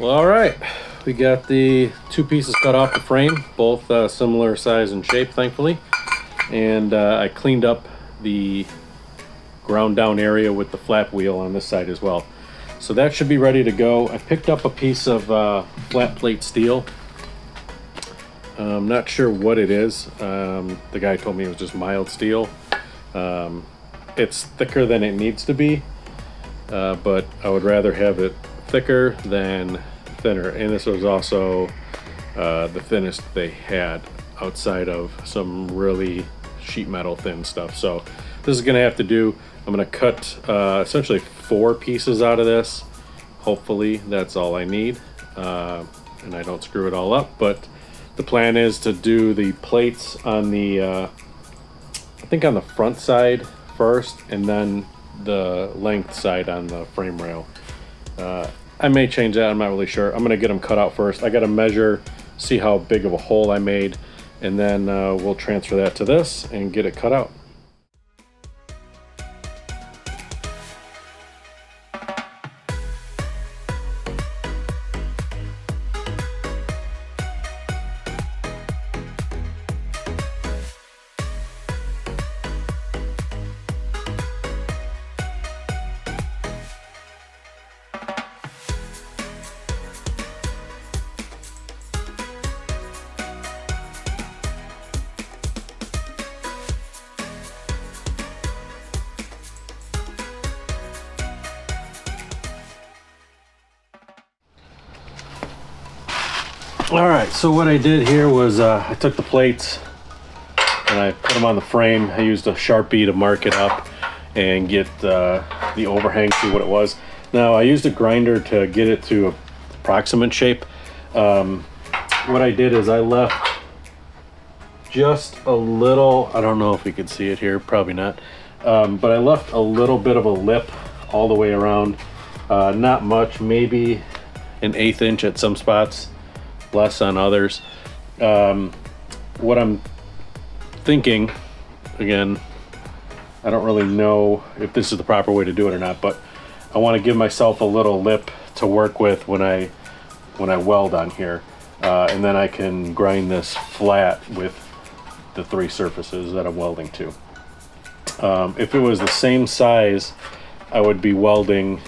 Well, all right. We got the two pieces cut off the frame, both similar size and shape, thankfully. And I cleaned up the ground down area with the flap wheel on this side as well. So that should be ready to go. I picked up a piece of flat plate steel. I'm not sure what it is. The guy told me it was just mild steel. It's thicker than it needs to be, but I would rather have it thicker than thinner. And this was also the thinnest they had outside of some really sheet metal thin stuff. So this is gonna have to do. I'm gonna cut essentially 4 pieces out of this. Hopefully that's all I need, and I don't screw it all up. But the plan is to do the plates on the, I think on the front side first, and then the length side on the frame rail. I may change that, I'm not really sure. I'm gonna get them cut out first. I gotta measure, see how big of a hole I made, and then we'll transfer that to this and get it cut out. All right, so what I did here was I took the plates and I put them on the frame. I used a Sharpie to mark it up and get the overhang, see what it was. Now I used a grinder to get it to a approximate shape. What I did is I left just a little, I don't know if we can see it here, probably not, but I left a little bit of a lip all the way around. Not much, maybe an 1/8 inch at some spots, less on others. What I'm thinking, again, I don't really know if this is the proper way to do it or not, but I want to give myself a little lip to work with when I weld on here, and then I can grind this flat with the 3 surfaces that I'm welding to. If it was the same size, I would be welding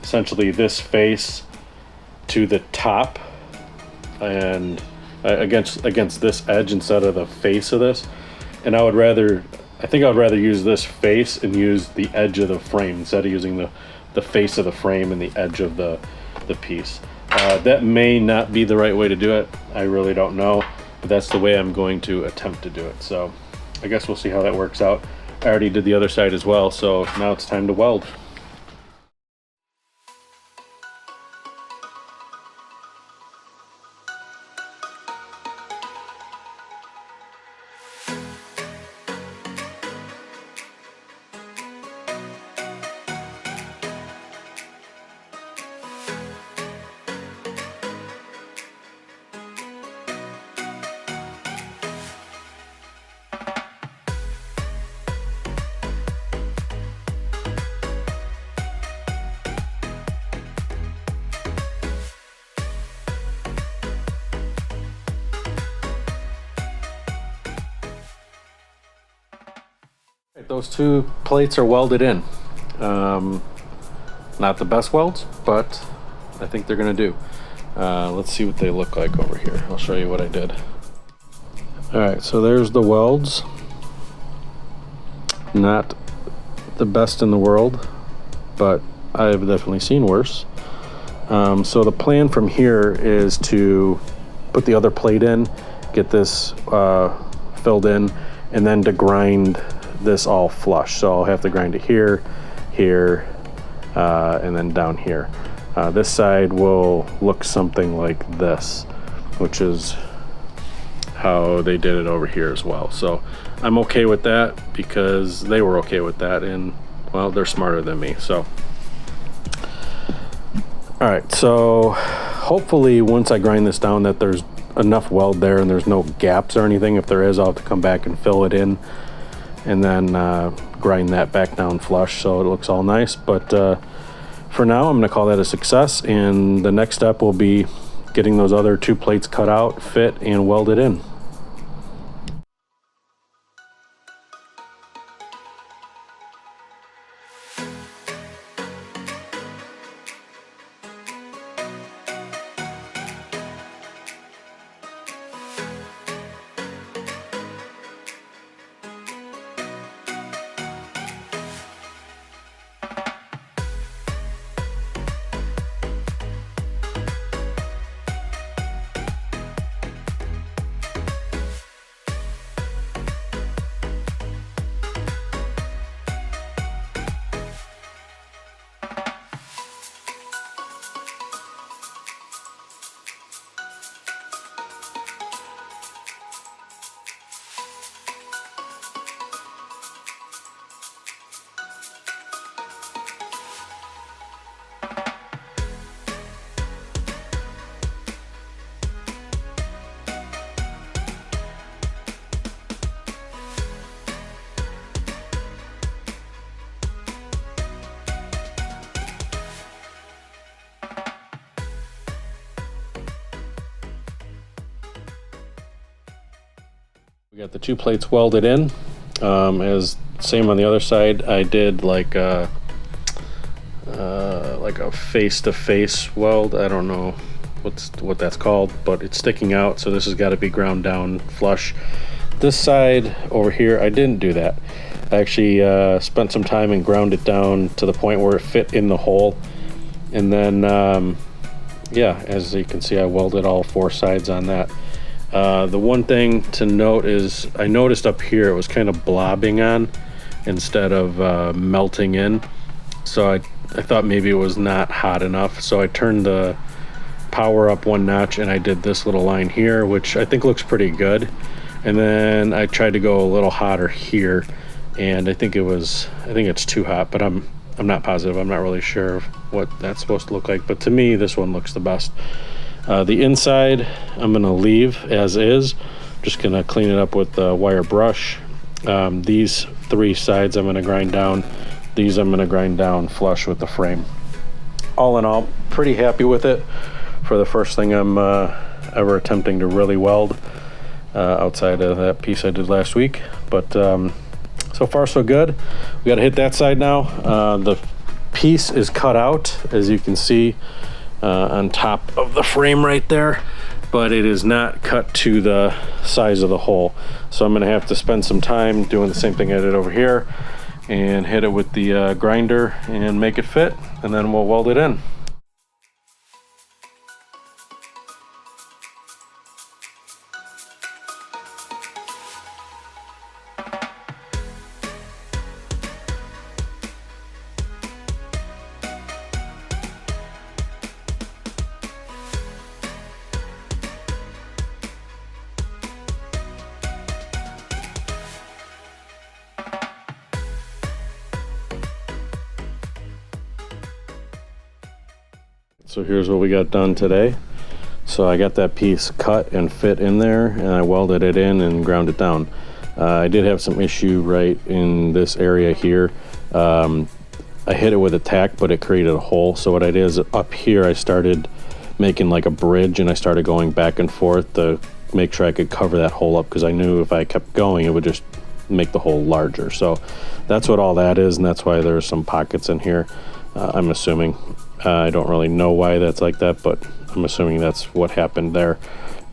essentially this face to the top and against this edge instead of the face of this. And I think I would rather use this face and use the edge of the frame instead of using the face of the frame and the edge of the piece. That may not be the right way to do it. I really don't know, but that's the way I'm going to attempt to do it. So I guess we'll see how that works out. I already did the other side as well, so now it's time to weld. Those 2 plates are welded in. Not the best welds, but I think they're gonna do. Let's see what they look like over here. I'll show you what I did. All right, so there's the welds. Not the best in the world, but I've definitely seen worse. So the plan from here is to put the other plate in, get this filled in, and then to grind this all flush. So I'll have to grind it here, here, and then down here. This side will look something like this, which is how they did it over here as well. So I'm okay with that because they were okay with that, and well, they're smarter than me. So all right, so hopefully once I grind this down that there's enough weld there and there's no gaps or anything. If there is, I'll have to come back and fill it in and then grind that back down flush so it looks all nice. But for now, I'm going to call that a success, and the next step will be getting those other 2 plates cut out, fit, and welded in. We got the 2 plates welded in. As same on the other side, I did like a face-to-face weld. I don't know what that's called, but it's sticking out, so this has got to be ground down flush. This side over here, I didn't do that. I actually spent some time and ground it down to the point where it fit in the hole, and then yeah, as you can see, I welded all 4 sides on that. The one thing to note is I noticed up here it was kind of blobbing on instead of melting in, so I thought maybe it was not hot enough, so I turned the power up 1 notch and I did this little line here, which I think looks pretty good, and then I tried to go a little hotter here, and I think it's too hot, but I'm not positive. I'm not really sure what that's supposed to look like, but to me this one looks the best. The inside I'm gonna leave as is, just gonna clean it up with the wire brush. These 3 sides I'm gonna grind down. These I'm gonna grind down flush with the frame. All in all, pretty happy with it for the first thing I'm ever attempting to really weld, outside of that piece I did last week. But so far so good. We gotta hit that side now. The piece is cut out, as you can see, on top of the frame right there, but it is not cut to the size of the hole. So I'm gonna have to spend some time doing the same thing I did over here and hit it with the grinder and make it fit, and then we'll weld it in. So here's what we got done today. So I got that piece cut and fit in there, and I welded it in and ground it down. I did have some issue right in this area here. I hit it with a tack, but it created a hole. So what I did is up here, I started making like a bridge, and I started going back and forth to make sure I could cover that hole up, because I knew if I kept going, it would just make the hole larger. So that's what all that is, and that's why there's some pockets in here. I'm assuming. I don't really know why that's like that, but I'm assuming that's what happened there.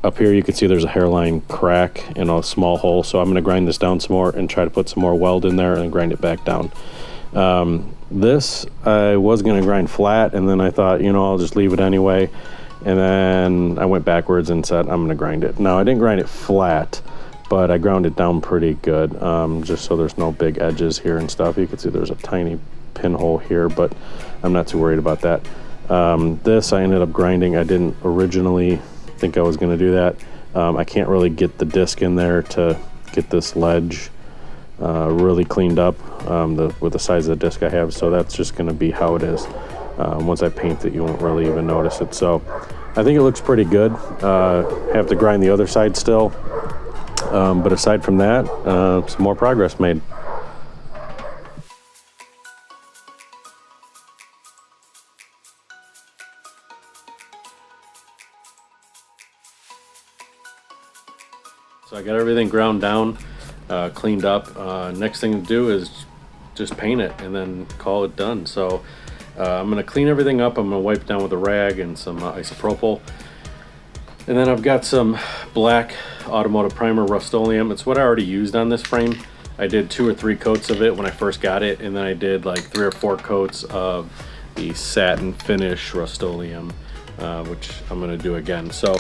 Up here you can see there's a hairline crack and a small hole, so I'm going to grind this down some more and try to put some more weld in there and grind it back down. This I was going to grind flat, and then I thought, you know, I'll just leave it anyway, and then I went backwards and said I'm going to grind it. Now I didn't grind it flat, but I ground it down pretty good, just so there's no big edges here and stuff. You can see there's a tiny pinhole here, but I'm not too worried about that. This I ended up grinding. I didn't originally think I was going to do that. I can't really get the disc in there to get this ledge really cleaned up with the size of the disc I have, so that's just going to be how it is. Once I paint it, you won't really even notice it. So I think it looks pretty good. Have to grind the other side still, but aside from that, some more progress made. So I got everything ground down, cleaned up. Next thing to do is just paint it and then call it done. So I'm gonna clean everything up. I'm gonna wipe down with a rag and some isopropyl. And then I've got some black automotive primer Rust-Oleum. It's what I already used on this frame. I did 2 or 3 coats of it when I first got it, and then I did like 3 or 4 coats of the satin finish Rust-Oleum, which I'm gonna do again. So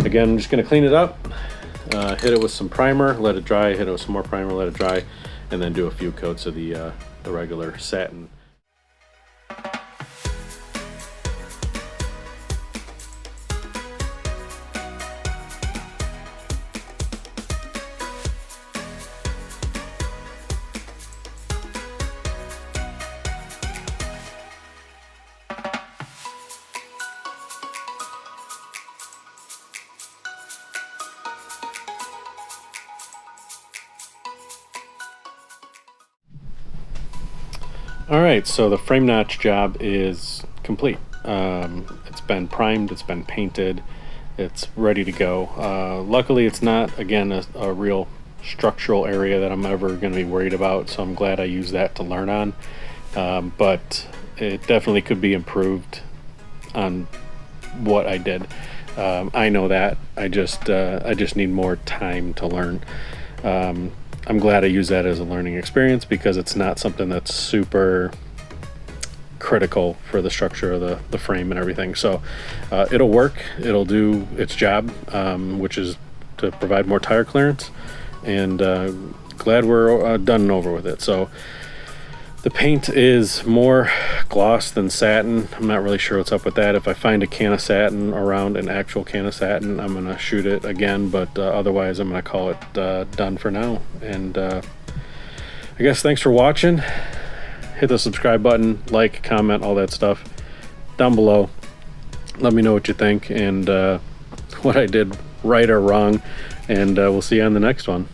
again, I'm just gonna clean it up, hit it with some primer, let it dry, hit it with some more primer, let it dry, and then do a few coats of the regular satin. All right, so the frame notch job is complete. It's been primed, it's been painted, it's ready to go. Luckily, it's not, again, a real structural area that I'm ever going to be worried about, so I'm glad I used that to learn on. But it definitely could be improved on what I did. I know that. I just need more time to learn. I'm glad I use that as a learning experience because it's not something that's super critical for the structure of the frame and everything. So it'll work, it'll do its job, which is to provide more tire clearance, and glad we're done and over with it. So the paint is more gloss than satin. I'm not really sure what's up with that. If I find a can of satin around, an actual can of satin, I'm gonna shoot it again, but otherwise I'm gonna call it done for now. And I guess thanks for watching. Hit the subscribe button, like, comment, all that stuff down below. Let me know what you think and what I did right or wrong, and we'll see you on the next one.